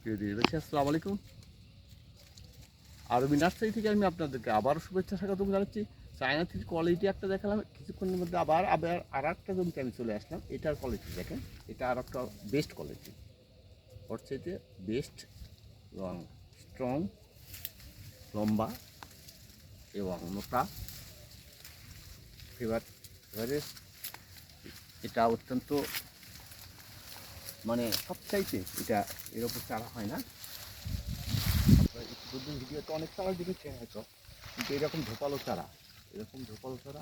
প্রিয় দেশবাসী, আসসালামু আলাইকুম। আরবি নার্সারি থেকে আমি আপনাদেরকে আবারও শুভেচ্ছা স্বাগতম জানাচ্ছি। চায়না থ্রির কোয়ালিটি একটা দেখালাম, কিছুক্ষণের মধ্যে আবার আবার আর একটা জমিতে আমি চলে আসলাম। এটার কোয়ালিটি দেখেন, এটা আর একটা বেস্ট কোয়ালিটি, ওর চাইতে বেস্ট এবং স্ট্রং, লম্বা এবং মোটা, ফেভারেজ। এটা অত্যন্ত মানে সবচাইতে এটা এর ওপর চারা হয় না। আপনারা ইতিপূর্বে ভিডিওতে অনেক চারা দেখেছেন হয়তো, কিন্তু এরকম ঝোপালো চারা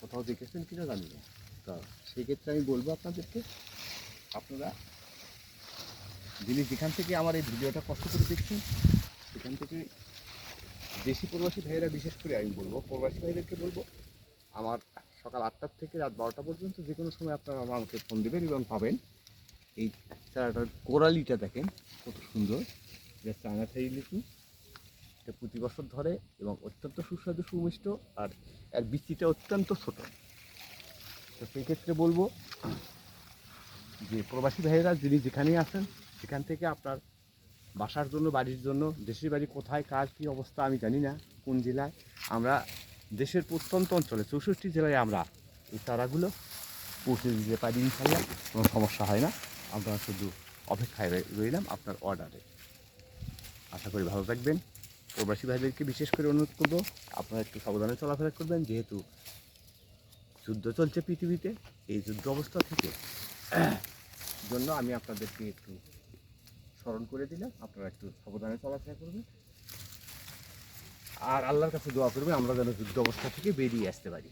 কোথাও দেখেছেন কিনা জানি না। তা সেক্ষেত্রে আমি বলবো আপনাদেরকে, আপনারা যিনি যেখান থেকে আমার এই ভিডিওটা কষ্ট করে দেখছেন, সেখান থেকে দেশি প্রবাসী ভাইয়েরা, বিশেষ করে আমি বলবো প্রবাসী ভাইদেরকে বলবো, আমার সকাল 8টার থেকে রাত 12টা পর্যন্ত যে কোনো সময় আপনারা আমাকে ফোন দেবেন এবং পাবেন। এই চারাটার কোরালিটা দেখেন কত সুন্দর, এটা চায়না থাই লিচু। এটা প্রতি বছর ধরে এবং অত্যন্ত সুস্বাদু, সুমিষ্ট, আর এর বিচিটা অত্যন্ত ছোট। তো সেই ক্ষেত্রে বলবো যে প্রবাসী ভাইয়েরা যিনি যেখানেই আছেন, সেখান থেকে আপনার বাসার জন্য, বাড়ির জন্য, দেশের বাড়ি কোথায় কার কী অবস্থা আমি জানি না, কোন জেলায়, আমরা দেশের প্রত্যন্ত অঞ্চলে 64 জেলায় আমরা এই চারাগুলো পৌঁছে দিতে পারি ইনশাল্লাহ, কোনো সমস্যা হয় না। আমরা শুধু অপেক্ষায় রইলাম আপনার অর্ডারে। আশা করি ভালো থাকবেন। প্রবাসী ভাইদেরকে বিশেষ করে অনুরোধ করবো, আপনারা একটু সাবধানে চলাফেরা করবেন, যেহেতু যুদ্ধ চলছে পৃথিবীতে। এই যুদ্ধ অবস্থা থেকে জন্য আমি আপনাদেরকে একটু স্মরণ করে দিলাম, আপনারা একটু সাবধানে চলাফেরা করবেন আর আল্লাহর কাছে দোয়া করবেন আমরা যেন যুদ্ধ অবস্থা থেকে বেরিয়ে আসতে পারি।